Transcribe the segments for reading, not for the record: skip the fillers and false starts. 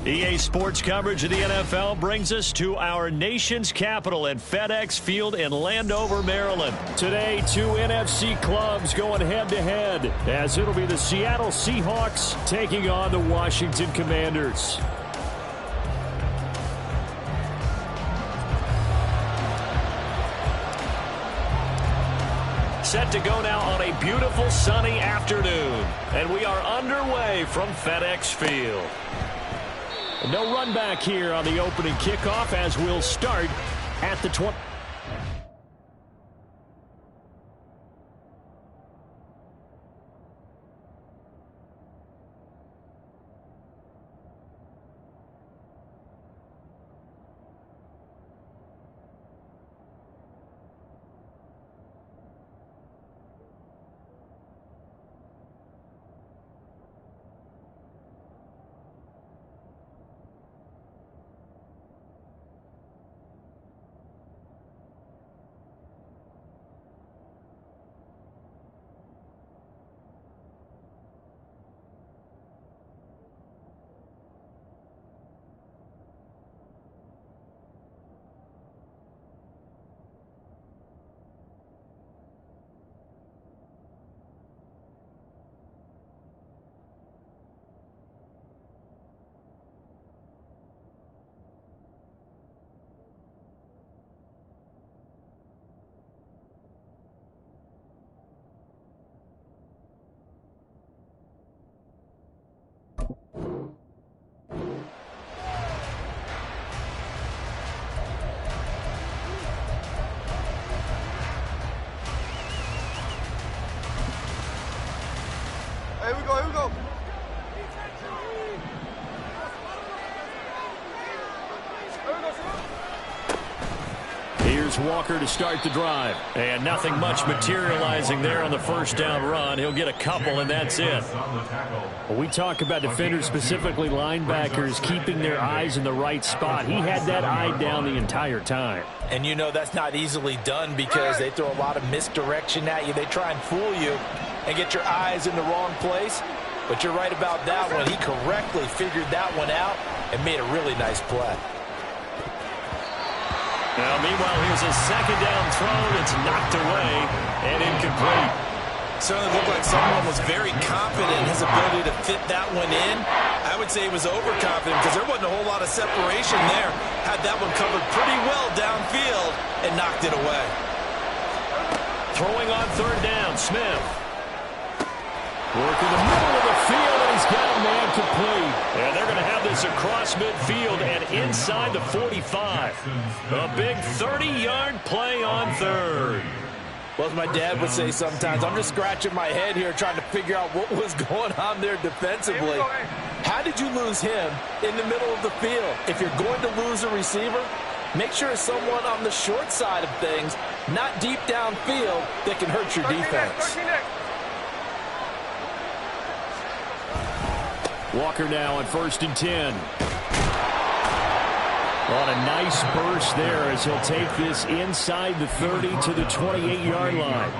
EA Sports coverage of the NFL brings us to our nation's capital at FedEx Field in Landover, Maryland. Today, two NFC clubs going head-to-head, as it'll be the Seattle Seahawks taking on the Washington Commanders. Set to go now on a beautiful sunny afternoon, and we are underway from FedEx Field. No run back here on the opening kickoff as we'll start at the 20. Here we go. Here's Walker to start the drive. And nothing much materializing there on the first down run. He'll get a couple, and that's it. Well, we talk about defenders, specifically linebackers, keeping their eyes in the right spot. He had that eye down the entire time. And you know that's not easily done because they throw a lot of misdirection at you. They try and fool you and get your eyes in the wrong place. But you're right about that one. He correctly figured that one out and made a really nice play. Now, meanwhile, here's a second down throw that's knocked away and incomplete. Certainly looked like someone was very confident in his ability to fit that one in. I would say he was overconfident because there wasn't a whole lot of separation there. Had that one covered pretty well downfield and knocked it away. Throwing on third down, Smith. Working the middle of the field, and he's got a man complete. And they're going to have this across midfield and inside the 45. A big 30-yard play on third. Well, as my dad would say sometimes, I'm just scratching my head here trying to figure out what was going on there defensively. How did you lose him in the middle of the field? If you're going to lose a receiver, make sure it's someone on the short side of things, not deep downfield, that can hurt your defense. Walker now on 1st and 10. On a nice burst there as he'll take this inside the 30 to the 28-yard line.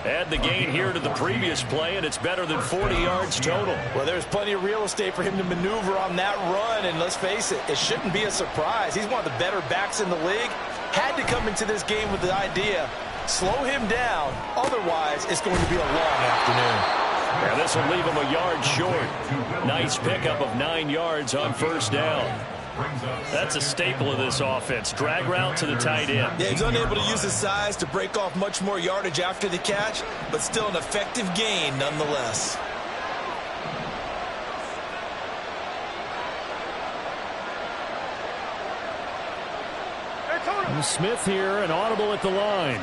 Add the gain here to the previous play, and it's better than 40 yards total. Well, there's plenty of real estate for him to maneuver on that run, and let's face it, it shouldn't be a surprise. He's one of the better backs in the league. Had to come into this game with the idea, slow him down, otherwise it's going to be a long afternoon. And this will leave him a yard short. Nice pickup of 9 yards on first down. That's a staple of this offense. Drag route to the tight end. Yeah, he's unable to use his size to break off much more yardage after the catch, but still an effective gain nonetheless. Smith here, an audible at the line.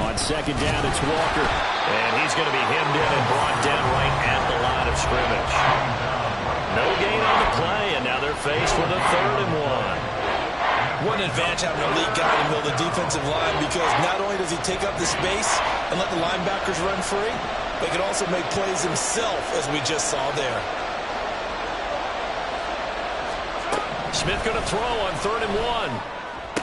On second down, it's Walker. And he's going to be hemmed in and brought down right at the line of scrimmage. No gain on the play, and now they're faced with a 3rd and 1. What an advantage having a lead guy in the middle of the defensive line, because not only does he take up the space and let the linebackers run free, but he can also make plays himself, as we just saw there. Smith going to throw on 3rd and 1.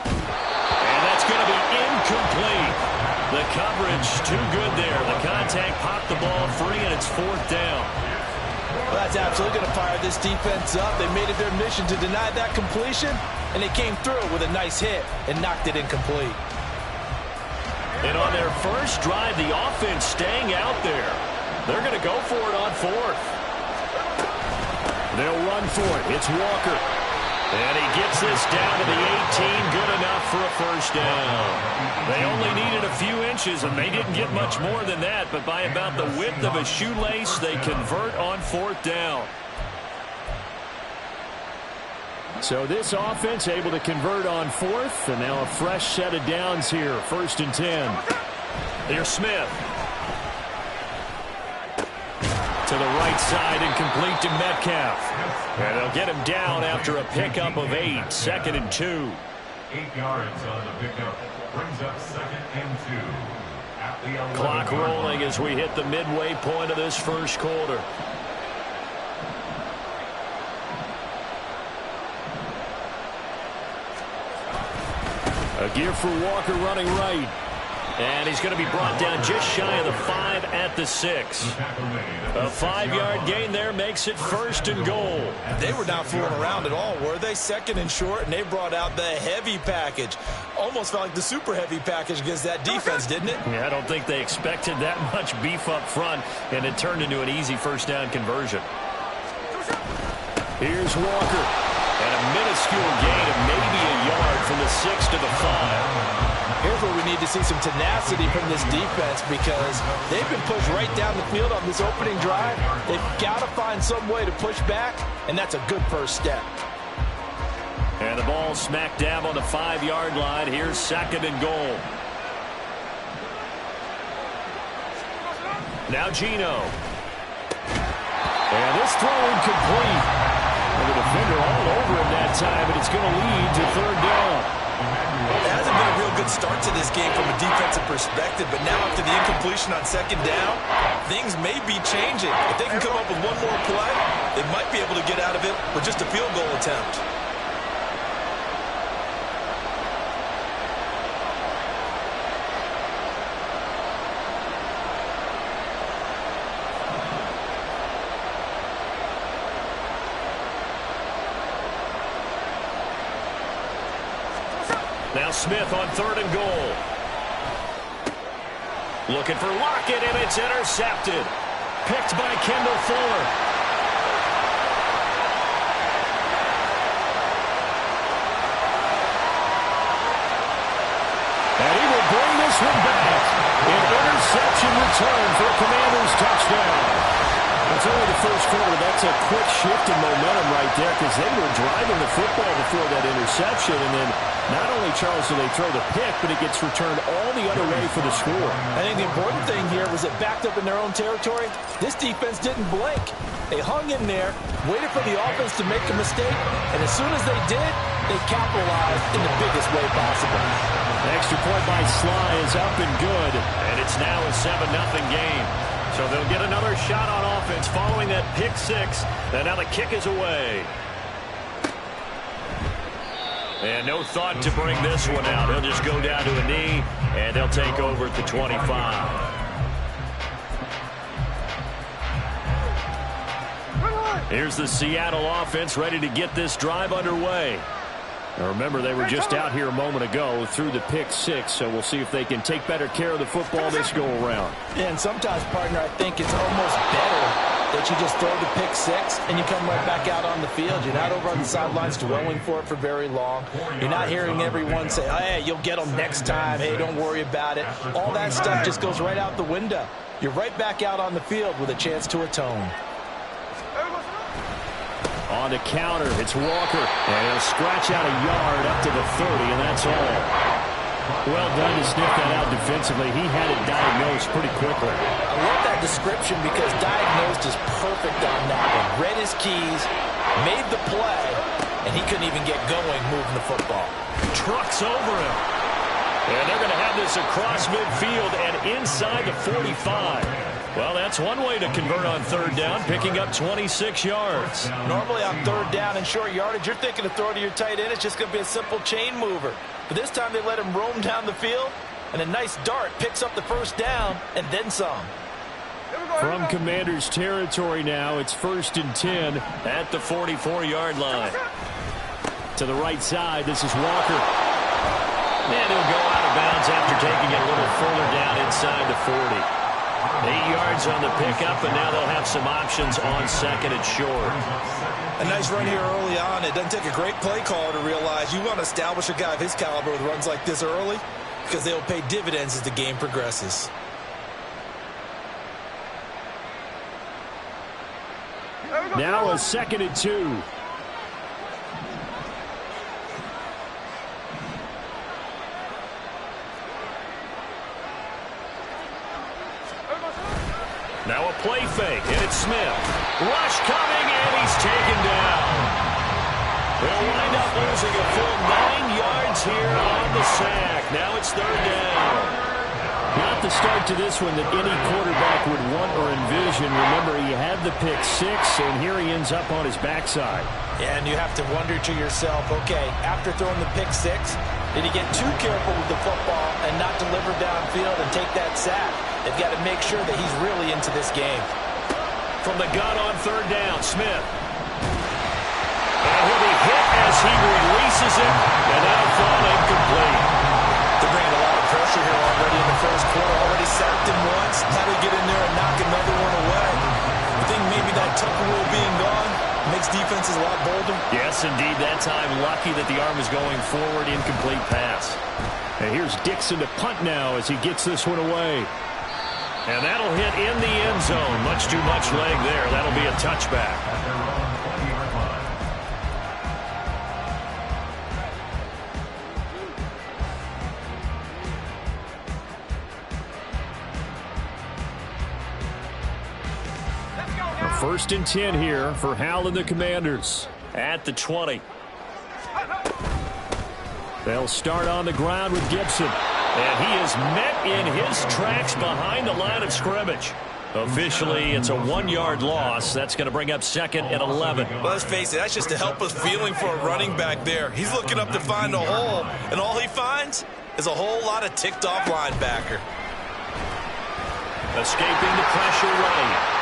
And that's going to be incomplete. The coverage too good there. The contact popped the ball free, and it's 4th down. Well, that's absolutely going to fire this defense up. They made it their mission to deny that completion, and they came through with a nice hit and knocked it incomplete. And on their first drive, the offense staying out there. They're going to go for it on 4th. They'll run for it. It's Walker. And he gets this down to the 18. Good enough for a first down. They only needed a few inches, and they didn't get much more than that. But by about the width of a shoelace, they convert on 4th down. So this offense able to convert on 4th. And now a fresh set of downs here. 1st and 10. Here's Smith. To the right side and complete to Metcalf. And they'll get him down after a pickup of 8. 2nd and 2. 8 yards on the pickup. Brings up 2nd and 2. At the 11 Clock rolling as we hit the midway point of this first quarter. A gear for Walker running right. And he's going to be brought down just shy of the 5 at the 6. A 5-yard gain there makes it 1st and goal. They were not fooling around at all, were they? 2nd and short, and they brought out the heavy package. Almost felt like the super heavy package against that defense, didn't it? Yeah, I don't think they expected that much beef up front, and it turned into an easy first down conversion. Here's Walker. And a minuscule gain of maybe a yard from the 6 to the 5. Here's where we need to see some tenacity from this defense, because they've been pushed right down the field on this opening drive. They've got to find some way to push back, and that's a good first step. And the ball smack dab on the 5-yard line. Here's 2nd and goal. Now Gino. And this throw incomplete. And the defender all over him that time, and it's going to lead to 3rd down. It hasn't been a real good start to this game from a defensive perspective, but now after the incompletion on 2nd down, things may be changing. If they can come up with one more play, they might be able to get out of it with just a field goal attempt. Now Smith on 3rd and goal. Looking for Lockett, and it's intercepted. Picked by Kendall Fuller. And he will bring this one back. An interception return for a Commanders touchdown. It's only the first quarter. That's a quick shift in momentum right there, because they were driving the football before that interception, and then not only, Charles, do they throw the pick, but it gets returned all the other way for the score. I think the important thing here was it backed up in their own territory. This defense didn't blink. They hung in there, waited for the offense to make a mistake, and as soon as they did, they capitalized in the biggest way possible. The extra point by Sly is up and good, and it's now a 7-0 game. So they'll get another shot on offense following that pick 6, and now the kick is away. And no thought to bring this one out. He'll just go down to a knee, and they'll take over at the 25. Here's the Seattle offense ready to get this drive underway. Now remember, they were just out here a moment ago through the pick 6, so we'll see if they can take better care of the football this go-around. And sometimes, partner, I think it's almost better that you just throw the pick 6 and you come right back out on the field. You're not over on the sidelines dwelling for it for very long. You're not hearing everyone say, hey, you'll get them next time. Hey, don't worry about it. All that stuff just goes right out the window. You're right back out on the field with a chance to atone. On the counter, it's Walker. And he'll scratch out a yard up to the 30, and that's all. Well done to sniff that out defensively. He had it diagnosed pretty quickly. I love that description because diagnosed is perfect on that one. Read his keys, made the play, and he couldn't even get going moving the football. Trucks over him. And they're going to have this across midfield and inside the 45. Well, that's one way to convert on 3rd down, picking up 26 yards. Normally on 3rd down and short yardage, you're thinking of throw to your tight end. It's just going to be a simple chain mover. But this time they let him roam down the field, And a nice dart picks up the first down and then some. From Commanders territory now, it's 1st and 10 at the 44-yard line. To the right side, this is Walker. And he'll go out of bounds after taking it a little further down inside the 40. 8 yards on the pickup, and now they'll have some options on 2nd and short. A nice run here early on. It doesn't take a great play caller to realize you want to establish a guy of his caliber with runs like this early because they'll pay dividends as the game progresses. Now a 2nd and 2. Now a play fake, and it's Smith. Rush coming, and he's taken down. They'll wind up losing a full 9 yards here on the sack. Now it's 3rd down. Not the start to this one that any quarterback would want or envision. Remember, he had the pick 6, and here he ends up on his backside. Yeah, and you have to wonder to yourself, okay, after throwing the pick 6, did he get too careful with the football and not deliver downfield and take that sack? They've got to make sure that he's really into this game. From the gun on 3rd down, Smith. And he'll be hit as he releases it, and that'll fall incomplete. They're bringing a lot of pressure here already in the first quarter. Already sacked him once. How do you get in there and knock another one away? I think maybe that Tucker rule being gone makes defenses a lot bolder. Yes, indeed. That time, lucky that the arm was going forward. Incomplete pass. And here's Dixon to punt now as he gets this one away. And that'll hit in the end zone. Much too much leg there. That'll be a touchback. First and 10 here for Hal and the Commanders at the 20. They'll start on the ground with Gibson. And he is met in his tracks behind the line of scrimmage. Officially, it's a 1-yard loss. That's going to bring up 2nd and 11. Well, let's face it, that's just a helpless feeling for a running back there. He's looking up to find a hole, and all he finds is a whole lot of ticked-off linebacker. Escaping the pressure right.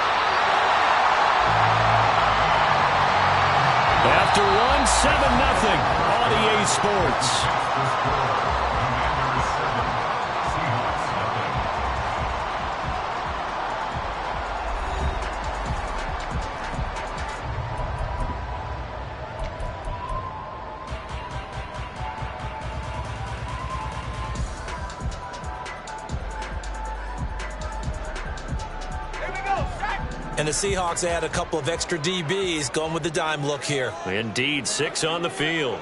After one, 7-0 on EA Sports. And the Seahawks add a couple of extra DBs going with the dime look here. Indeed, 6 on the field.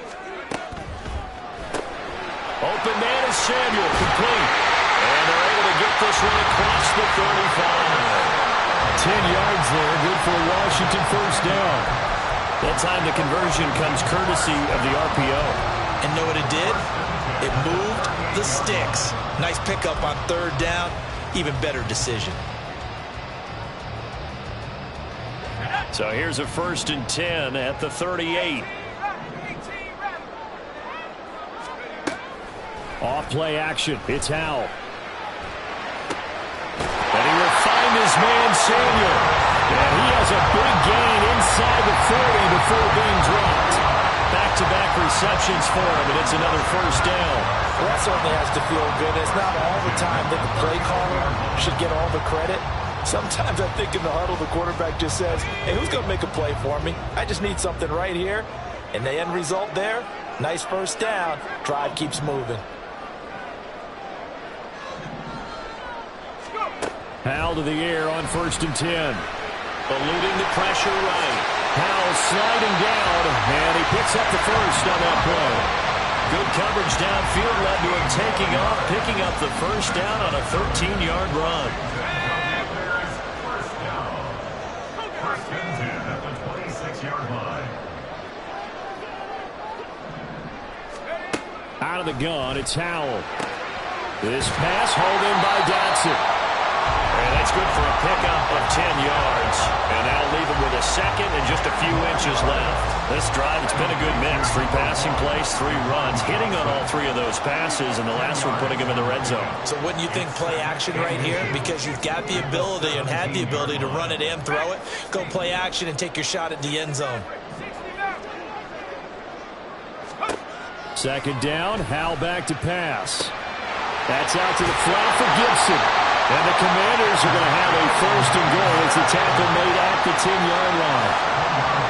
Open man is Samuel, complete. And they're able to get this one across the 35. 10 yards there, good for Washington first down. That time the conversion comes courtesy of the RPO. And know what it did? It moved the sticks. Nice pickup on 3rd down. Even better decision. So here's a 1st and 10 at the 38. Off play action. It's Howell. And he will find his man Samuel. And he has a big gain inside the 40 before being dropped. Back-to-back receptions for him, and it's another first down. Well, that certainly has to feel good. It's not all the time that the play caller should get all the credit. Sometimes I think in the huddle, the quarterback just says, hey, who's going to make a play for me? I just need something right here. And the end result there, nice first down. Drive keeps moving. Howell to the air on 1st and 10. Eluding the pressure right. Howell sliding down, and he picks up the first on that play. Good coverage downfield led to him taking off, picking up the first down on a 13-yard run. Out of the gun, it's Howell. This pass hauled in by Dotson. And that's good for a pickup of 10 yards. And that'll leave him with a second and just a few inches left. This drive, it's been a good mix. 3 passing plays, 3 runs, hitting on all 3 of those passes, and the last one putting him in the red zone. So wouldn't you think play action right here? Because you've got the ability and had the ability to run it and throw it. Go play action and take your shot at the end zone. Second down, Howell back to pass. That's out to the flat for Gibson. And the Commanders are going to have a first and goal as the tackle made at the 10-yard line.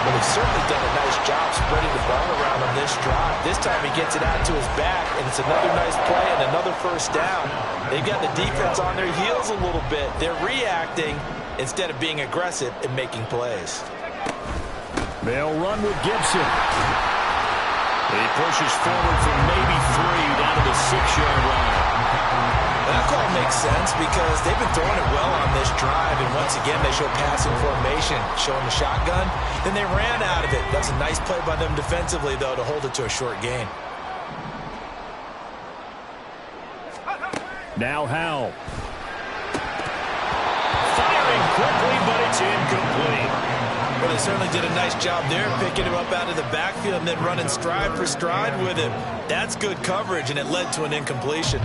Well, he's certainly done a nice job spreading the ball around on this drive. This time he gets it out to his back, and it's another nice play and another first down. They've got the defense on their heels a little bit. They're reacting instead of being aggressive and making plays. They'll run with Gibson. He pushes forward for maybe 3 down to the 6-yard line. That call makes sense because they've been throwing it well on this drive, and once again they show passing formation, showing the shotgun. Then they ran out of it. That's a nice play by them defensively, though, to hold it to a short gain. Now Howell. Firing quickly, but it's incomplete. Well, they certainly did a nice job there, picking him up out of the backfield and then running stride for stride with him. That's good coverage, and it led to an incompletion.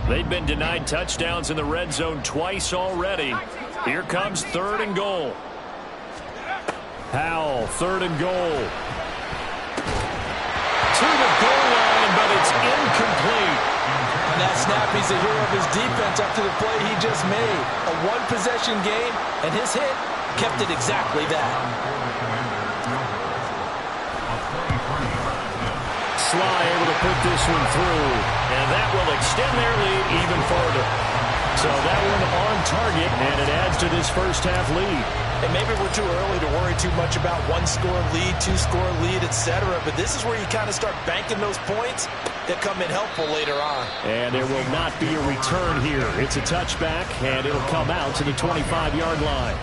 They've been denied touchdowns in the red zone twice already. Here comes 3rd and goal. Howell, 3rd and goal. To the goal line, but it's incomplete. On that snap, he's the hero of his defense after the play he just made. A 1-possession game, and his hit kept it exactly that. Sly able to put this one through, and that will extend their lead even further. So that one on target, and it adds to this first-half lead. And maybe we're too early to worry too much about 1-score lead, 2-score lead, etc. But this is where you kind of start banking those points that come in helpful later on. And there will not be a return here. It's a touchback, and it'll come out to the 25-yard line.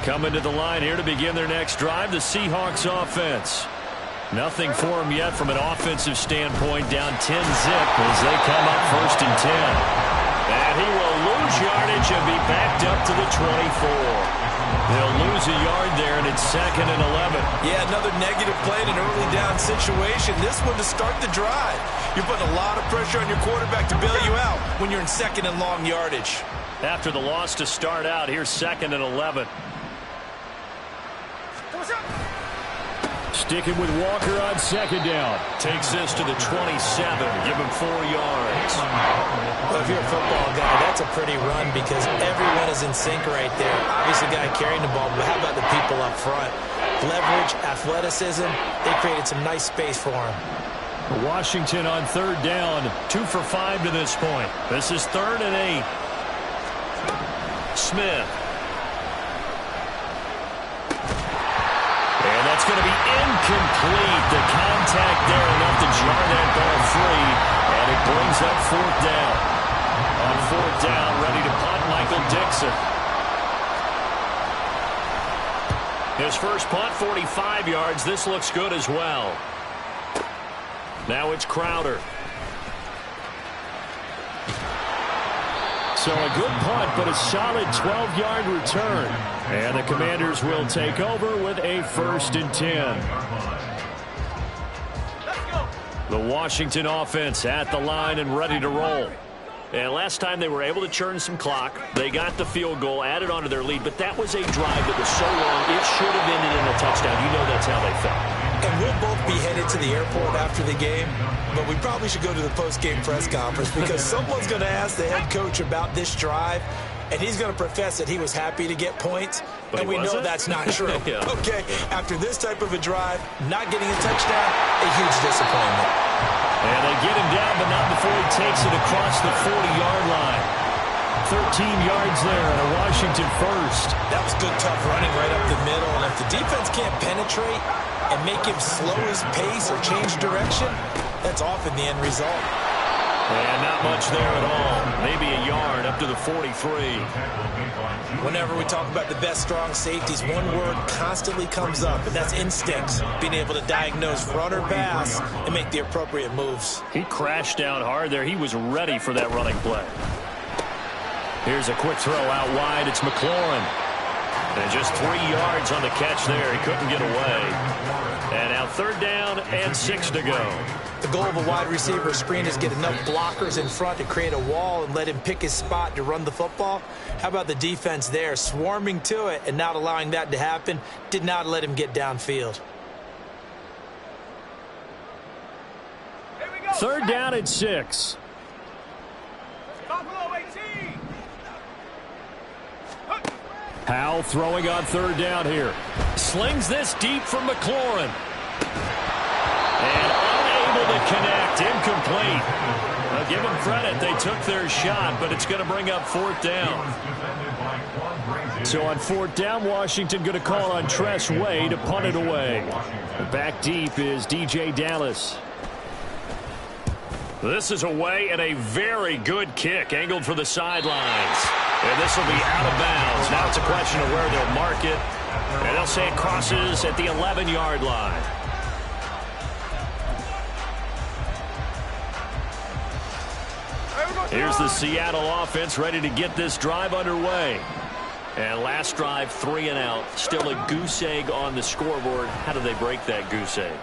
Coming to the line here to begin their next drive, the Seahawks offense. Nothing for them yet from an offensive standpoint, down 10-zip as they come up 1st and 10. And he will lose yardage and be backed up to the 24. They'll lose a yard there, and it's 2nd and 11. Yeah, another negative play in an early down situation. This one to start the drive. You're putting a lot of pressure on your quarterback to bail you out when you're in 2nd and long yardage. After the loss to start out, here's 2nd and 11. Sticking with Walker on 2nd down. Takes this to the 27. Give him 4 yards. Well, if you're a football guy, that's a pretty run because everyone is in sync right there. Obviously, the guy carrying the ball, but how about the people up front? Leverage, athleticism, they created some nice space for him. Washington on 3rd down. 2 for 5 to this point. This is 3rd and 8. Smith. And that's going to be incomplete. The contact there enough to jar that ball free. And it brings up 4th down. On 4th down, ready to punt, Michael Dixon. His first punt, 45 yards. This looks good as well. Now it's Crowder. So a good punt, but a solid 12-yard return. And the Commanders will take over with a 1st and 10. The Washington offense at the line and ready to roll. And last time they were able to churn some clock. They got the field goal, added onto their lead, but that was a drive that was so long, it should have ended in a touchdown. You know that's how they felt. And we'll both be headed to the airport after the game, but we probably should go to the post-game press conference because someone's going to ask the head coach about this drive, and he's going to profess that he was happy to get points, and we know that's not true. Yeah. Okay, after this type of a drive, not getting a touchdown, a huge disappointment. And they get him down, but not before he takes it across the 40-yard line. 13 yards there and a Washington first. That was good, tough running right up the middle, and if the defense can't penetrate and make him slow his pace or change direction, that's often the end result. And not much there at all. Maybe a yard up to to the 43. Whenever we talk about the best strong safeties, one word constantly comes up, and that's instincts. Being able to diagnose run or pass and make the appropriate moves. He crashed down hard there. He was ready for that running play. Here's a quick throw out wide. It's McLaurin. And just 3 yards on the catch there. He couldn't get away. And now 3rd down and 6 to go. The goal of a wide receiver screen is get enough blockers in front to create a wall and let him pick his spot to run the football. How about the defense there, swarming to it and not allowing that to happen? Did not let him get downfield. 3rd down and 6. Powell throwing on 3rd down here. Slings this deep from McLaurin. And unable to connect. Incomplete. Now give them credit. They took their shot, but it's going to bring up 4th down. So on 4th down, Washington going to call on Tress Way to punt it away. Back deep is DJ Dallas. This is away and a very good kick angled for the sidelines. And this will be out of bounds. Now it's a question of where they'll mark it. And they'll say it crosses at the 11-yard line. Here's the Seattle offense ready to get this drive underway. And last drive, 3 and out. Still a goose egg on the scoreboard. How do they break that goose egg?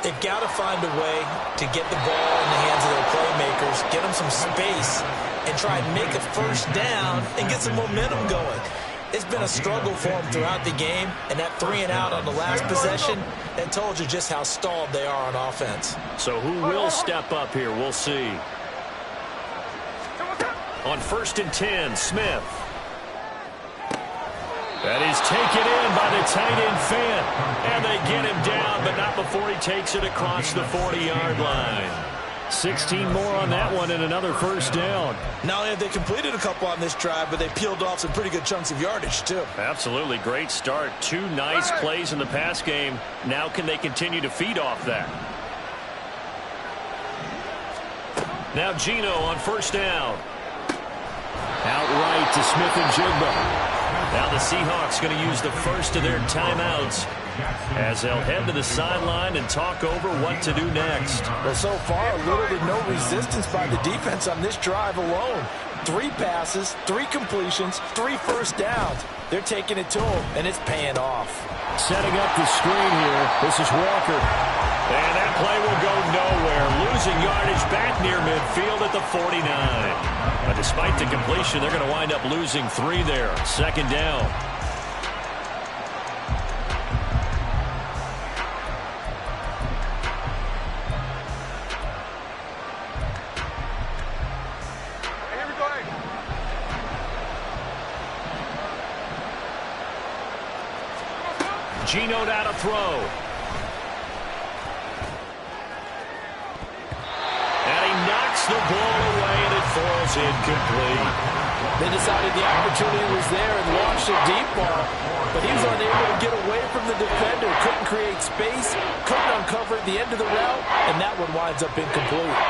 They've got to find a way to get the ball in the hands of their playmakers, get them some space, and try and make a 1st down and get some momentum going. It's been a struggle for them throughout the game, and that 3 and out on the last possession, that told you just how stalled they are on offense. So who will step up here? We'll see. On 1st and 10, Smith. That is taken in by the tight end Fant. And they get him down, but not before he takes it across the 40-yard line. 16 more on that one and another 1st down. Not only have they completed a couple on this drive, but they peeled off some pretty good chunks of yardage, too. Absolutely. Great start. 2 nice plays in the pass game. Now can they continue to feed off that? Now Geno on 1st down. Outright to Smith and Jigba. Now the Seahawks going to use the first of their timeouts as they'll head to the sideline and talk over what to do next. Well, so far, little to no resistance by the defense on this drive alone. 3 passes, 3 completions, 3 1st downs. They're taking it to them, and it's paying off. Setting up the screen here. This is Walker. And that play will go nowhere. Losing yardage back near midfield at the 49. But despite the completion, they're going to wind up losing 3 there. 2nd down. Geno out to throw. And he knocks the ball away, and it falls incomplete. They decided the opportunity was there and launched a deep ball, but he was unable to get away from the defender. Couldn't create space, couldn't uncover at the end of the route, and that one winds up incomplete.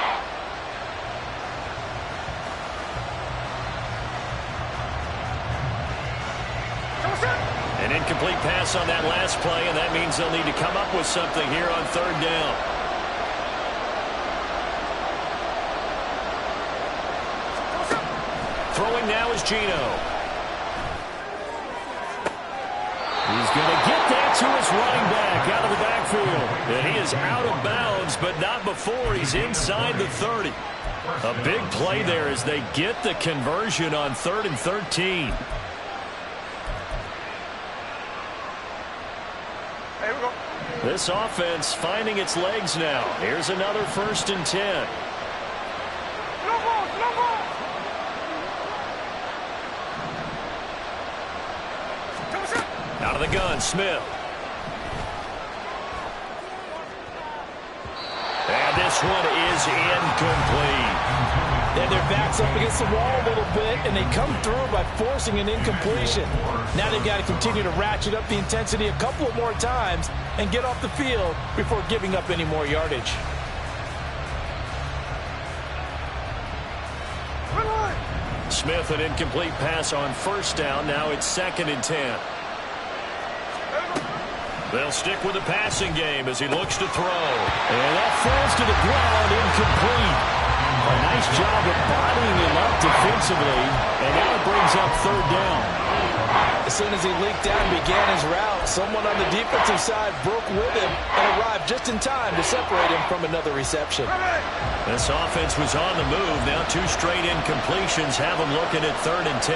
An incomplete pass on that last play, and that means they'll need to come up with something here on 3rd down. Throwing now is Geno. He's going to get that to his running back out of the backfield. And he is out of bounds, but not before he's inside the 30. A big play there as they get the conversion on 3rd and 13. This offense finding its legs now. Here's another 1st and 10. Out of the gun, Smith. And this one is incomplete. Then their backs up against the wall a little bit, and they come through by forcing an incompletion. Now they've got to continue to ratchet up the intensity a couple of more times and get off the field before giving up any more yardage. Smith an incomplete pass on first down. Now it's 2nd and 10. They'll stick with the passing game as he looks to throw. And that falls to the ground, incomplete. A nice job of bodying him up defensively, and now it brings up 3rd down. As soon as he leaked out and began his route, someone on the defensive side broke with him and arrived just in time to separate him from another reception. This offense was on the move. Now 2 straight incompletions have them looking at 3rd and 10.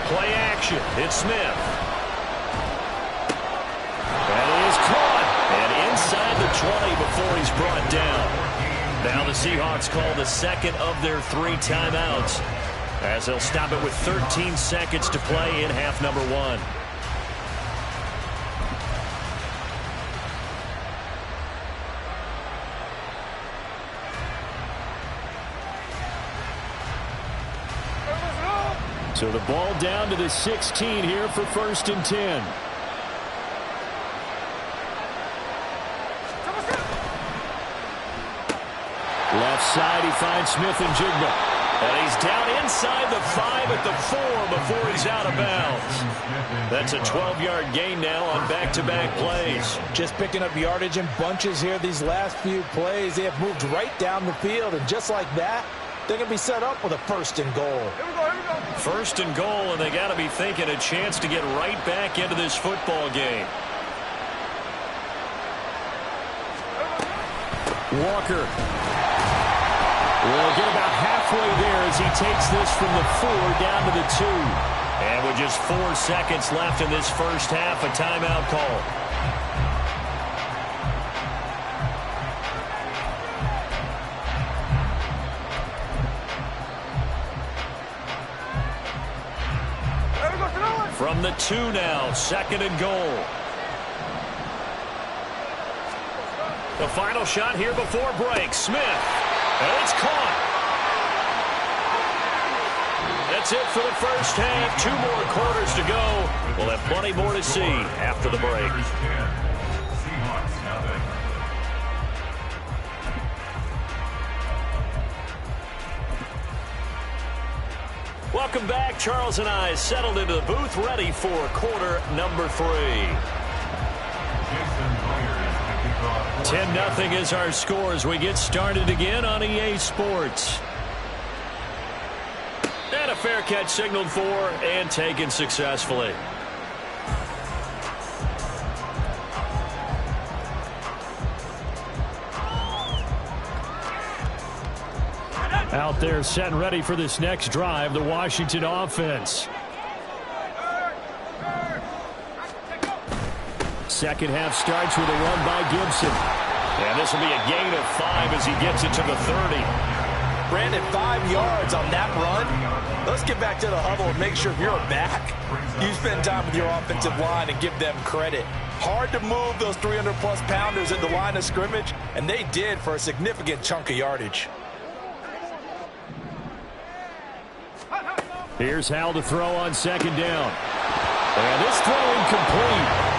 Play action. It's Smith. That is caught. And inside the 20 before he's brought down. Now the Seahawks call the 2nd of their 3 timeouts, as they'll stop it with 13 seconds to play in half number 1. So the ball down to the 16 here for 1st and 10. Left side, he finds Smith and Jigba. And he's down inside the 5 at the 4 before he's out of bounds. That's a 12-yard gain now on back-to-back plays. Just picking up yardage in bunches here these last few plays. They have moved right down the field, and just like that, they're going to be set up with a 1st and goal. Here we go, here we go. 1st and goal, and they got to be thinking a chance to get right back into this football game. Walker will get about halfway there as he takes this from the 4 down to the 2. And with just 4 seconds left in this first half, a timeout call. From the 2 now, 2nd and goal. The final shot here before break. Smith. And it's caught. That's it for the first half. 2 more quarters to go. We'll have plenty more to see after the break. Welcome back. Charles and I settled into the booth, ready for quarter number 3. 10-0 is our score as we get started again on EA Sports. And a fair catch signaled for and taken successfully. Out there set and ready for this next drive, the Washington offense. Second half starts with a run by Gibson. And this will be a gain of 5 as he gets it to the 30. Brandon, 5 yards on that run. Let's get back to the huddle and make sure if you're a back, you spend time with your offensive line and give them credit. Hard to move those 300-plus pounders at the line of scrimmage, and they did for a significant chunk of yardage. Here's Howell to throw on 2nd down. And this throw incomplete.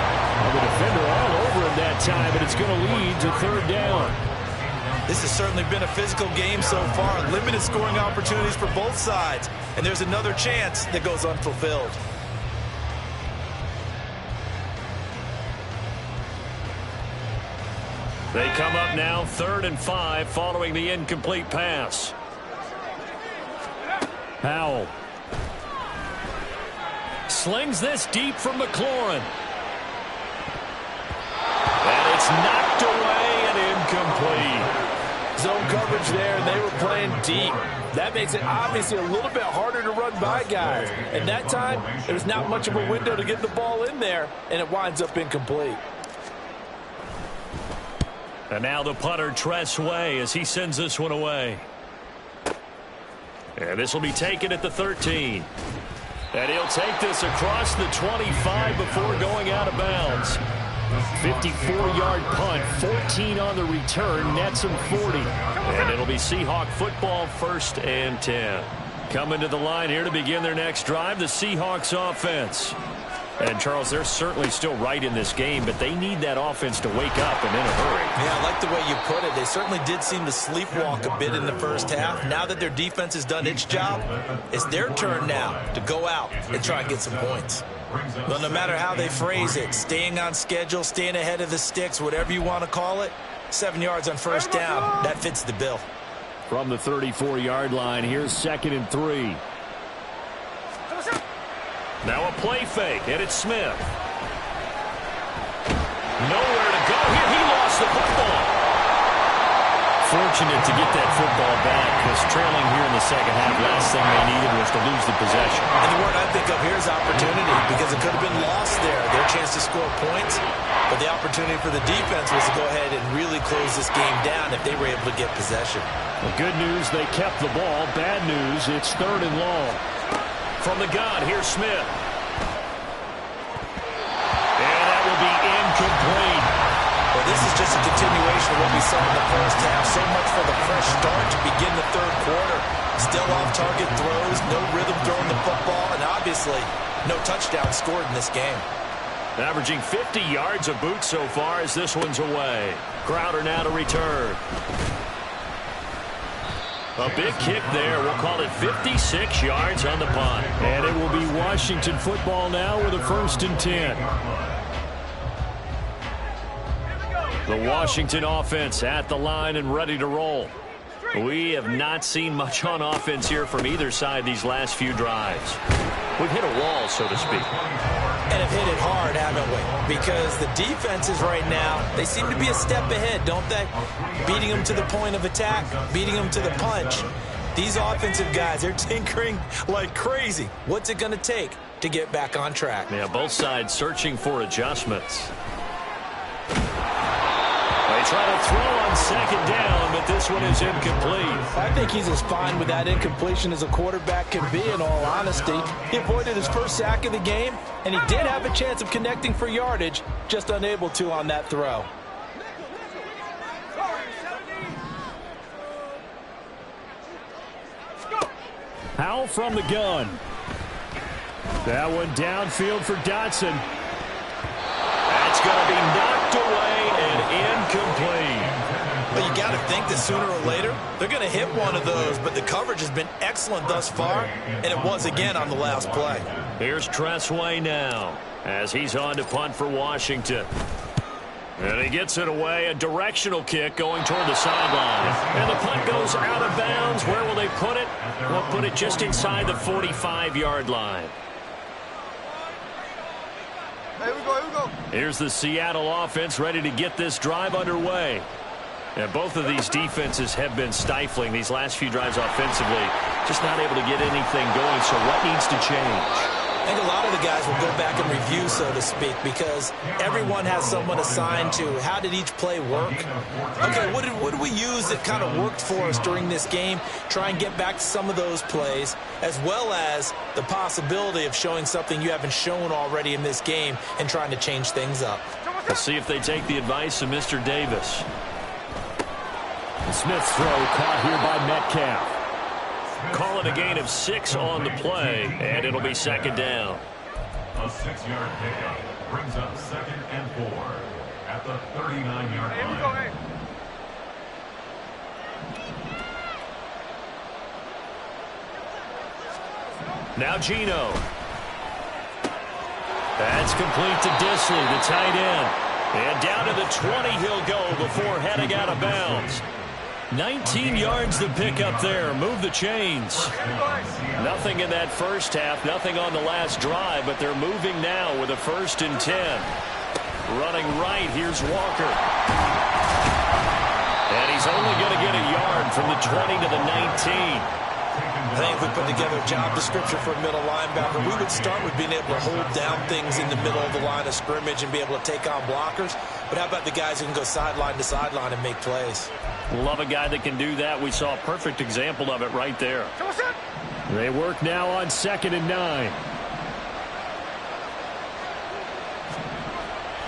The defender all over him that time, but it's going to lead to 3rd down. This has certainly been a physical game so far. Limited scoring opportunities for both sides. And there's another chance that goes unfulfilled. They come up now 3rd and 5 following the incomplete pass. Howell slings this deep from McLaurin. And it's knocked away and incomplete. Zone coverage there, and they were playing deep. That makes it obviously a little bit harder to run by guys. And that time, there's not much of a window to get the ball in there, and it winds up incomplete. And now the punter, Tress Way, as he sends this one away. And this will be taken at the 13. And he'll take this across the 25 before going out of bounds. 54-yard punt, 14 on the return, nets him 40. And it'll be Seahawk football, 1st and 10. Coming to the line here to begin their next drive, the Seahawks offense. And, Charles, they're certainly still right in this game, but they need that offense to wake up and in a hurry. Yeah, I like the way you put it. They certainly did seem to sleepwalk a bit in the first half. Now that their defense has done its job, it's their turn now to go out and try and get some points. But no matter how they phrase it, staying on schedule, staying ahead of the sticks, whatever you want to call it, 7 yards on first down, that fits the bill. From the 34-yard line, here's 2nd and 3. Now a play fake, and it's Smith. Nowhere to go here. He lost the football. Fortunate to get that football back, because trailing here in the second half, last thing they needed was to lose the possession. And the word I think of here is opportunity, because it could have been lost there. Their chance to score points, but the opportunity for the defense was to go ahead and really close this game down if they were able to get possession. The good news, they kept the ball. Bad news, it's 3rd and long. From the gun, here's Smith. And that will be incomplete. Well, this is just a continuation of what we saw in the first half. So much for the fresh start to begin the third quarter. Still off-target throws, no rhythm throwing the football, and obviously no touchdown scored in this game. Averaging 50 yards a boot so far as this one's away. Crowder now to return. A big kick there. We'll call it 56 yards on the punt. And it will be Washington football now with a 1st and 10. The Washington offense at the line and ready to roll. We have not seen much on offense here from either side these last few drives. We've hit a wall, so to speak. And have hit it hard, haven't we? Because the defenses right now, they seem to be a step ahead, don't they? Beating them to the point of attack, beating them to the punch. These offensive guys, they're tinkering like crazy. What's it going to take to get back on track? Yeah, both sides searching for adjustments. They try to throw on 2nd down, but this one is incomplete. I think he's as fine with that incompletion as a quarterback can be, in all honesty. He avoided his first sack of the game, and he did have a chance of connecting for yardage, just unable to on that throw. Howell from the gun. That one downfield for Dotson. That's going to be knocked away and incomplete. But you got to think that sooner or later, they're going to hit one of those, but the coverage has been excellent thus far, and it was again on the last play. Here's Tressway now, as he's on to punt for Washington. And he gets it away, a directional kick going toward the sideline. And the punt goes out of bounds. Where will they put it? We'll put it just inside the 45-yard line. Here we go. Here's the Seattle offense ready to get this drive underway. And both of these defenses have been stifling these last few drives offensively. Just not able to get anything going, so what needs to change? I think a lot of the guys will go back and review, so to speak, because everyone has someone assigned to how did each play work. Okay, what did we use that kind of worked for us during this game? Try and get back to some of those plays, as well as the possibility of showing something you haven't shown already in this game and trying to change things up. We'll see if they take the advice of Mr. Davis. Smith's throw caught here by Metcalf. Call it a gain of 6 on the play, and it'll be 2nd down. A 6-yard pickup brings up 2nd and 4 at the 39-yard line. Now Geno. That's complete to Disley, the tight end. And down to the 20 he'll go before heading out of bounds. 19 yards to pick up there. Move the chains. Nothing in that first half, nothing on the last drive, but they're moving now with a 1st and 10. Running right, here's Walker. And he's only going to get a yard from the 20 to the 19. I think if we put together a job description for a middle linebacker, we would start with being able to hold down things in the middle of the line of scrimmage and be able to take on blockers. But how about the guys who can go sideline to sideline and make plays? Love a guy that can do that. We saw a perfect example of it right there. They work now on 2nd and 9.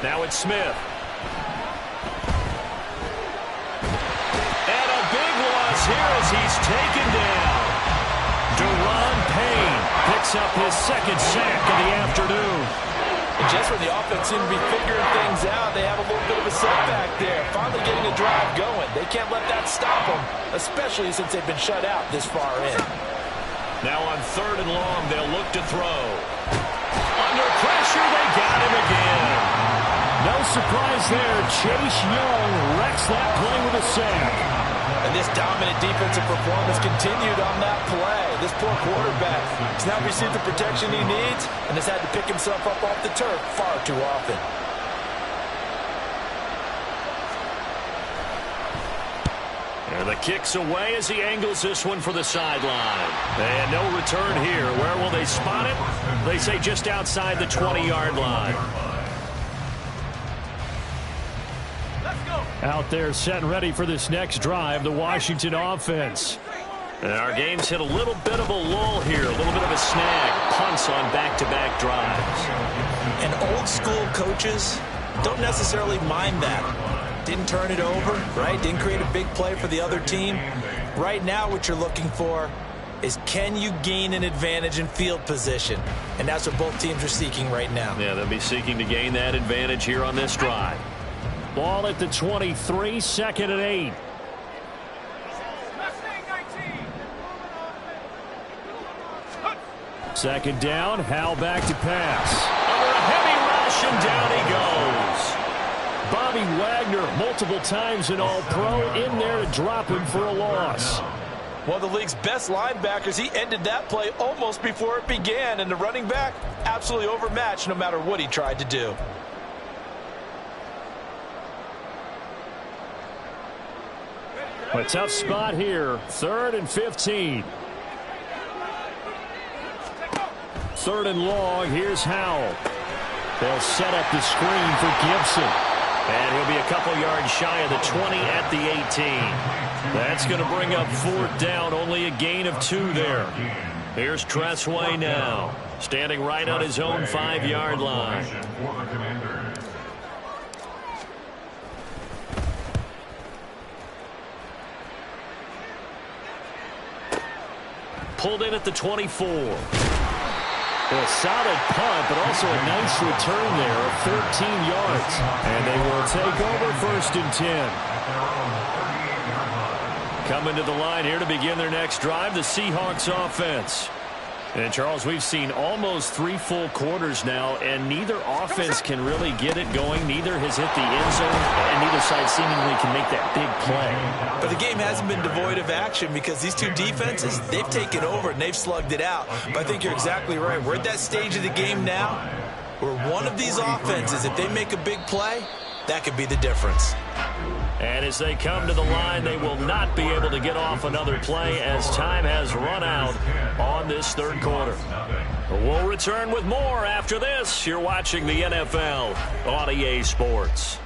Now it's Smith. And a big loss here as he's taken down. Deron Payne picks up his 2nd sack of the afternoon. And just when the offense seemed to be figuring things out, they have a little bit of a setback there. Finally getting a drive going. They can't let that stop them, especially since they've been shut out this far in. Now on 3rd and long, they'll look to throw. Under pressure, they got him again. No surprise there. Chase Young wrecks that play with a sack. And this dominant defensive performance continued on that play. This poor quarterback has now received the protection he needs and has had to pick himself up off the turf far too often. And the kick's away as he angles this one for the sideline. And no return here. Where will they spot it? They say just outside the 20-yard line. Out there set and ready for this next drive, the Washington offense. And our game's hit a little bit of a lull here, a little bit of a snag. Punts on back-to-back drives. And old school coaches don't necessarily mind that. Didn't turn it over, right? Didn't create a big play for the other team. Right now what you're looking for is, can you gain an advantage in field position? And that's what both teams are seeking right now. Yeah, they'll be seeking to gain that advantage here on this drive. Ball at the 23, 2nd and 8. Second down, Howell back to pass. Under a heavy rush, and down he goes. Bobby Wagner, multiple times an All-Pro, in there to drop him for a loss. One of the league's best linebackers, he ended that play almost before it began, and the running back absolutely overmatched no matter what he tried to do. A tough spot here. 3rd and 15. 3rd and long. Here's Howell. They'll set up the screen for Gibson. And he'll be a couple yards shy of the 20 at the 18. That's going to bring up 4th down. Only a gain of 2 there. Here's Tressway now. Standing right on his own 5-yard line. Pulled in at the 24. A solid punt, but also a nice return there of 13 yards. And they will take over 1st and 10. Coming to the line here to begin their next drive, the Seahawks offense. And, Charles, we've seen almost 3 full quarters now, and neither offense can really get it going. Neither has hit the end zone, and neither side seemingly can make that big play. But the game hasn't been devoid of action because these two defenses, they've taken over and they've slugged it out. But I think you're exactly right. We're at that stage of the game now where one of these offenses, if they make a big play, that could be the difference. And as they come to the line, they will not be able to get off another play as time has run out on this 3rd quarter. We'll return with more after this. You're watching the NFL on EA Sports.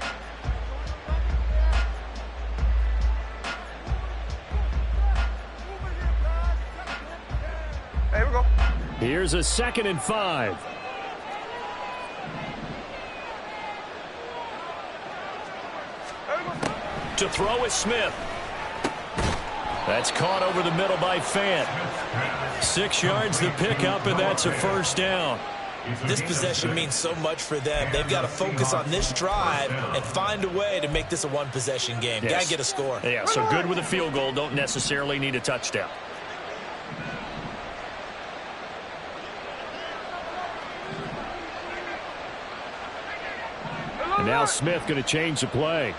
Here we go. Here's a 2nd and 5. To throw is Smith. That's caught over the middle by Fant. 6 yards the pickup, and that's a 1st down. This possession means so much for them. They've got to focus on this drive and find a way to make this a one-possession game. Yes. Got to get a score. Yeah, so good with a field goal. Don't necessarily need a touchdown. And now Smith going to change the play.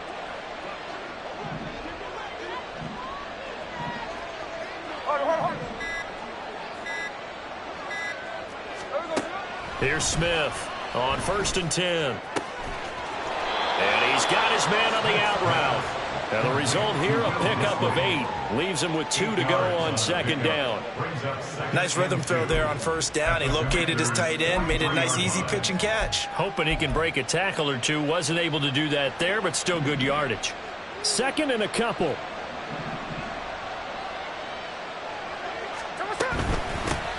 Here's Smith on 1st and 10. And he's got his man on the out route. And the result here, a pickup of 8. Leaves him with 2 to go on 2nd down. Nice rhythm throw there on 1st down. He located his tight end, made it a nice easy pitch and catch. Hoping he can break a tackle or two. Wasn't able to do that there, but still good yardage. 2nd and a couple.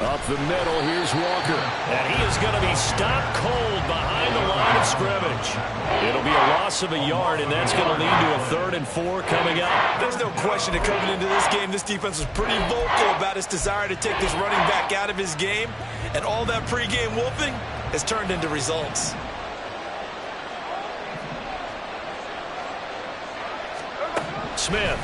Up the middle, here's Walker. And he is going to be stopped cold behind the line of scrimmage. It'll be a loss of a yard, and that's going to lead to a 3rd and 4 coming up. There's no question that coming into this game, this defense was pretty vocal about its desire to take this running back out of his game. And all that pregame wolfing, has turned into results. Smith.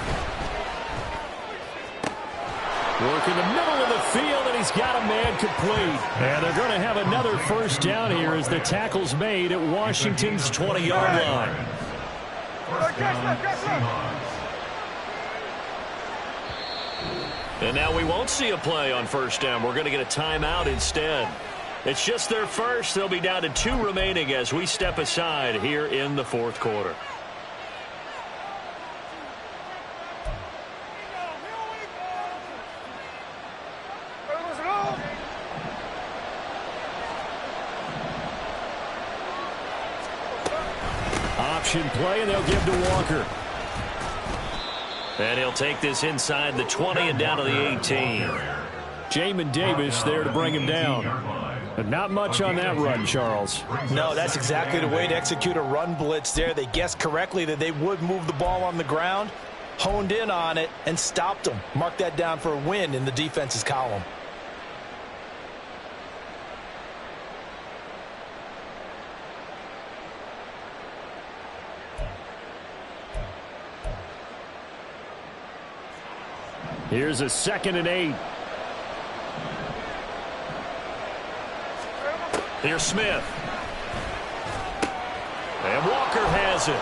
Working the middle of the field, and he's got a man complete. And they're going to have another first down here as the tackle's made at Washington's 20-yard line. And now we won't see a play on first down. We're going to get a timeout instead. It's just their first. They'll be down to 2 remaining as we step aside here in the fourth quarter. Option play, and they'll give to Walker. And he'll take this inside the 20 and down to the 18. Jamin Davis there to bring him down. But not much on that run, Charles. No, that's exactly the way to execute a run blitz there. They guessed correctly that they would move the ball on the ground, honed in on it, and stopped them. Mark that down for a win in the defense's column. Here's a 2nd and 8. Here's Smith. And Walker has it.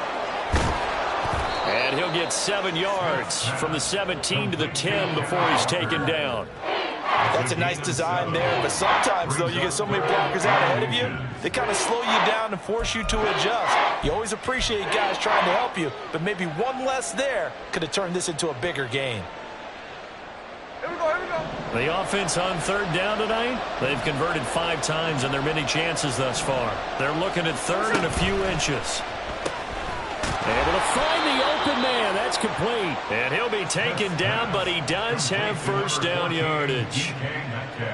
And he'll get 7 yards from the 17 to the 10 before he's taken down. That's a nice design there, but sometimes, though, you get so many blockers out ahead of you, they kind of slow you down and force you to adjust. You always appreciate guys trying to help you, but maybe one less there could have turned this into a bigger gain. The offense on 3rd down tonight, they've converted 5 times in their many chances thus far. They're looking at 3rd and a few inches. Able to find the open man. That's complete. And he'll be taken down, but he does have first down yardage.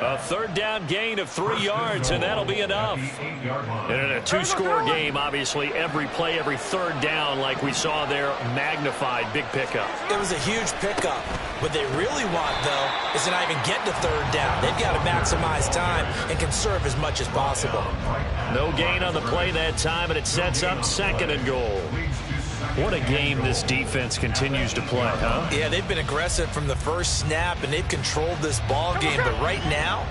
A 3rd down gain of 3 yards, and that'll be enough. And in a 2-score game, obviously, every play, every 3rd down, like we saw there, magnified. Big pickup. It was a huge pickup. What they really want, though, is to not even get to 3rd down. They've got to maximize time and conserve as much as possible. No gain on the play that time, and it sets up 2nd and goal. What a game this defense continues to play, huh? Yeah, they've been aggressive from the first snap, and they've controlled this ball game. But right now,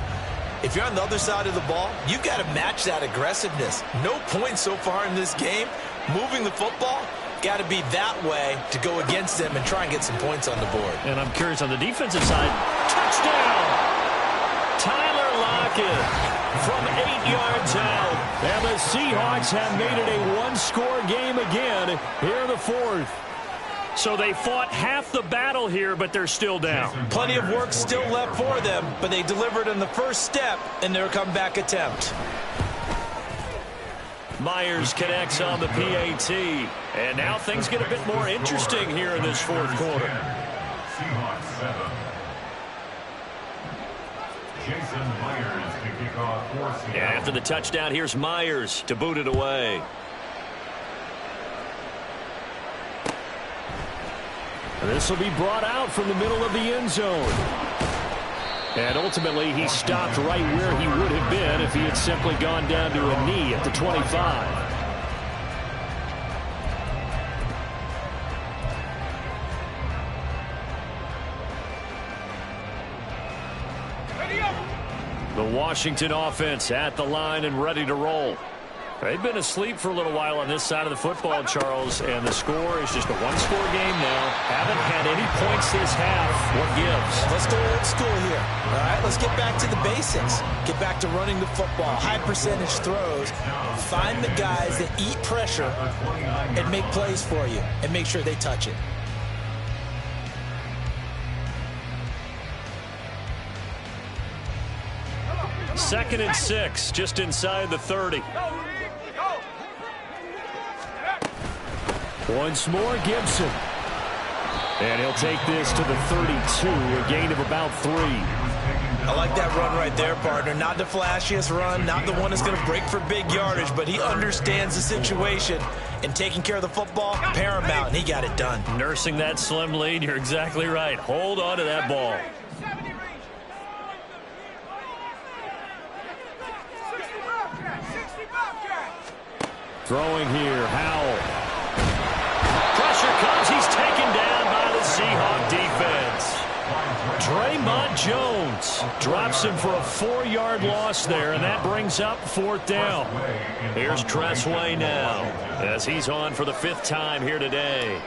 if you're on the other side of the ball, you've got to match that aggressiveness. No points so far in this game. Moving the football, got to be that way to go against them and try and get some points on the board. And I'm curious on the defensive side. Touchdown! Tyler Lockett from 8 yards out. And the Seahawks have made it a 1-score game again here in the 4th. So they fought half the battle here, but they're still down. Plenty of work still left for them, but they delivered in the first step in their comeback attempt. Myers connects on the PAT. And now things get a bit more interesting here in this 4th quarter. Seahawks 7. Jason Myers to kick off for Seattle. And after the touchdown, here's Myers to boot it away. This will be brought out from the middle of the end zone. And ultimately, he stopped right where he would have been if he had simply gone down to a knee at the 25. The Washington offense at the line and ready to roll. They've been asleep for a little while on this side of the football, Charles, and the score is just a 1-score game now. Haven't had any points this half. What gives? Let's go old school here. All right, let's get back to the basics. Get back to running the football, high percentage throws. Find the guys that eat pressure and make plays for you and make sure they touch it. Second and 6, just inside the 30. Once more, Gibson. And he'll take this to the 32, a gain of about 3. I like that run right there, partner. Not the flashiest run, not the one that's going to break for big yardage, but he understands the situation, and taking care of the football, paramount, and he got it done. Nursing that slim lead, you're exactly right. Hold on to that ball. Throwing here, Howell. Pressure comes. He's taken down by the Seahawk defense. Draymond Jones drops him for a 4-yard loss there, and that brings up 4th down. Here's Tressway now as he's on for the 5th time here today.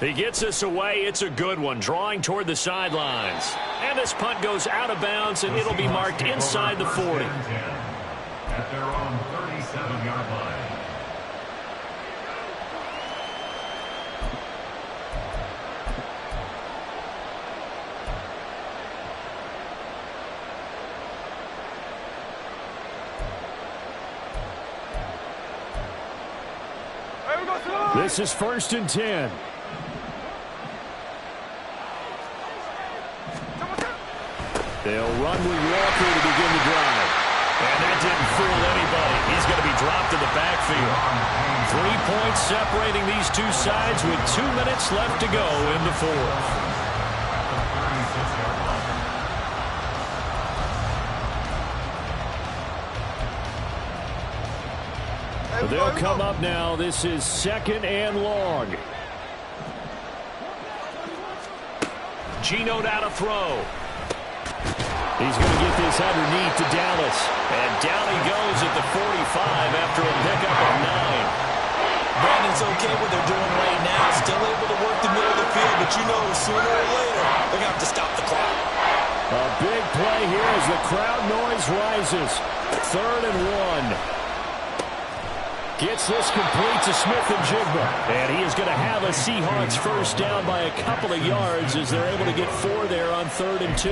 He gets us away. It's a good one, drawing toward the sidelines. And this punt goes out of bounds, and it'll be marked inside the 40. At their own 37-yard line. This is 1st and 10. They'll run with Walker to begin the drive. And that didn't fool anybody. He's going to be dropped in the backfield. 3 points separating these two sides with 2 minutes left to go in the 4th. They'll come up now. This is 2nd and long. Geno down to throw. He's going to get this underneath to Dallas. And down he goes at the 45 after a pickup of 9. Brandon's okay what they're doing right now. Still able to work the middle of the field, but you know sooner or later they're going to have to stop the clock. A big play here as the crowd noise rises. 3rd and 1. Gets this complete to Smith-Njigba. And he is going to have a Seahawks first down by a couple of yards as they're able to get 4 there on 3rd and 2.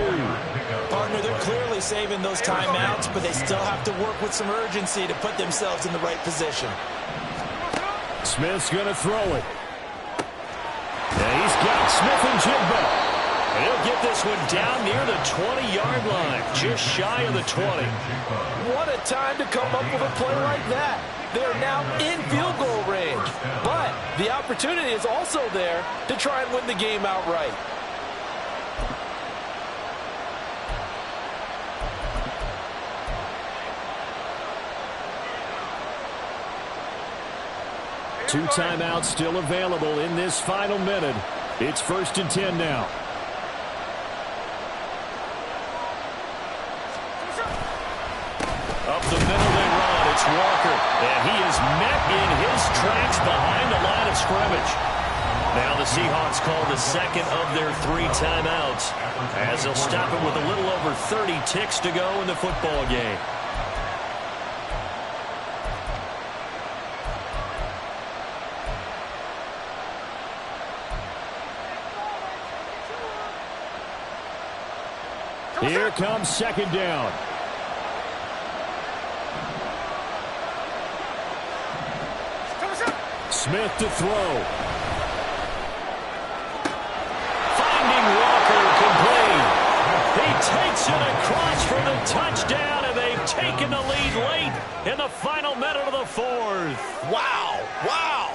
Partner, they're clearly saving those timeouts, but they still have to work with some urgency to put themselves in the right position. Smith's going to throw it. And he's got Smith-Njigba. And he'll get this one down near the 20-yard line, just shy of the 20. What a time to come up with a play like that. They're now in field goal range. But the opportunity is also there to try and win the game outright. Two timeouts still available in this final minute. It's 1st and 10 now. Up the middle they run. It's Walker. And he is met in his tracks behind the line of scrimmage. Now the Seahawks call the 2nd of their 3 timeouts as they'll stop it with a little over 30 ticks to go in the football game. Here comes 2nd down. Smith to throw. Finding Walker complete. He takes it across for the touchdown, and they've taken the lead late in the final minute of the 4th. Wow. Wow.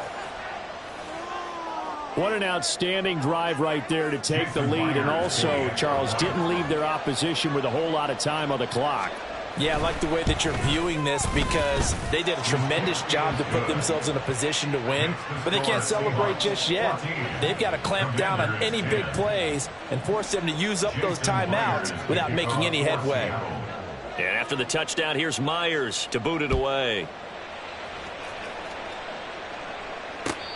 What an outstanding drive right there to take the lead, and also, Charles, didn't leave their opposition with a whole lot of time on the clock. Yeah, I like the way that you're viewing this because they did a tremendous job to put themselves in a position to win, but they can't celebrate just yet. They've got to clamp down on any big plays and force them to use up those timeouts without making any headway. And after the touchdown, here's Myers to boot it away.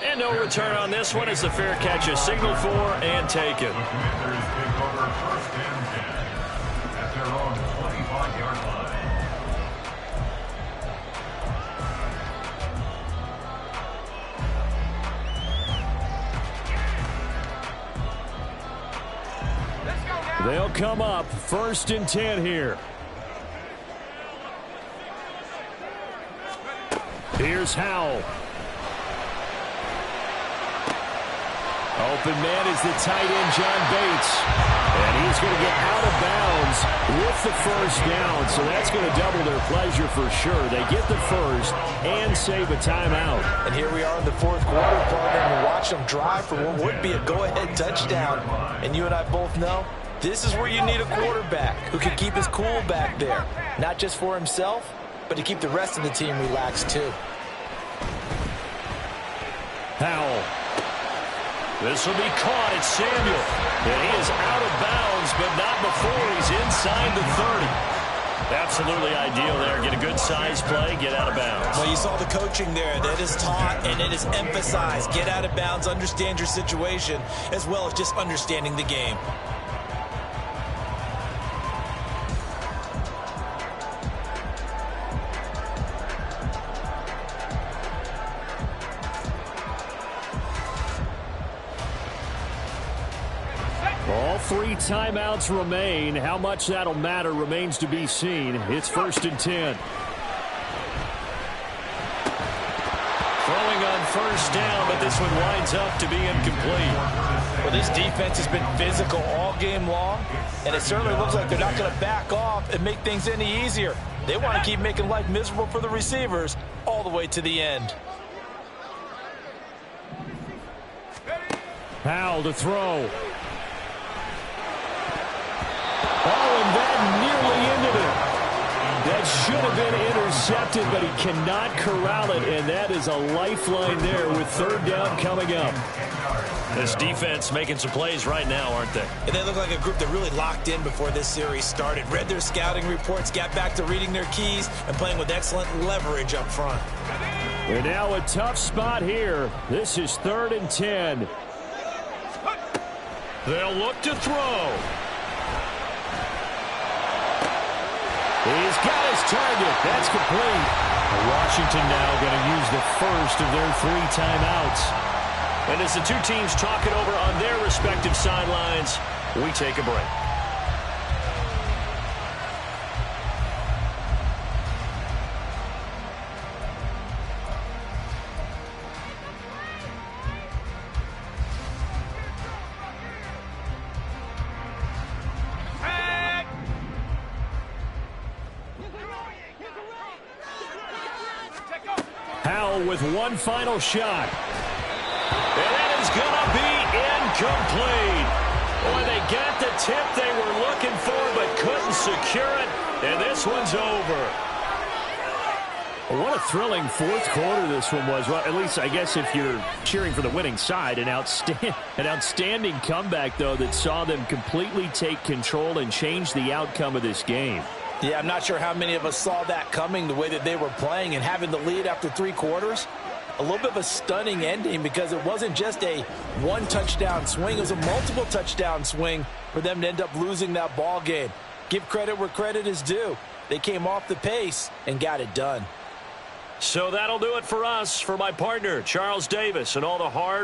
And no return on this one as the fair catch is signaled for and taken. Commanders take over 1st and 10 at their own 25-yard line. They'll come up 1st and 10 here. Here's Howell. Open man is the tight end, John Bates. And he's going to get out of bounds with the first down. So that's going to double their pleasure for sure. They get the first and save a timeout. And here we are in the 4th quarter, partner, and watch them drive for what would be a go-ahead touchdown. And you and I both know This is where you need a quarterback who can keep his cool back there. Not just for himself, but to keep the rest of the team relaxed too. Howell. This will be caught. It's Samuel. And he is out of bounds, but not before he's inside the 30. Absolutely ideal there. Get a good size play, get out of bounds. Well, you saw the coaching there. That is taught and it is emphasized. Get out of bounds, understand your situation, as well as just understanding the game. All 3 timeouts remain. How much that'll matter remains to be seen. It's 1st and 10. Throwing on 1st down, but this one winds up to be incomplete. Well, this defense has been physical all game long, and it certainly looks like they're not going to back off and make things any easier. They want to keep making life miserable for the receivers all the way to the end. Howell to throw. Oh, and that nearly ended it. That should have been intercepted, but he cannot corral it, and that is a lifeline there with 3rd down coming up. This defense making some plays right now, aren't they? And they look like a group that really locked in before this series started. Read their scouting reports, got back to reading their keys, and playing with excellent leverage up front. They're now a tough spot here. This is 3rd and 10. They'll look to throw. He's got his target. That's complete. Washington now going to use the first of their 3 timeouts. And as the 2 teams talk it over on their respective sidelines, we take a break. Howell with one final shot. And it is going to be incomplete. Boy, they got the tip they were looking for but couldn't secure it. And this one's over. What a thrilling 4th quarter this one was. Well, at least I guess if you're cheering for the winning side, an outstanding comeback, though, that saw them completely take control and change the outcome of this game. Yeah, I'm not sure how many of us saw that coming, the way that they were playing and having the lead after 3 quarters. A little bit of a stunning ending because it wasn't just a 1 touchdown swing. It was a multiple touchdown swing for them to end up losing that ball game. Give credit where credit is due. They came off the pace and got it done. So that'll do it for us. For my partner, Charles Davis, and all the hard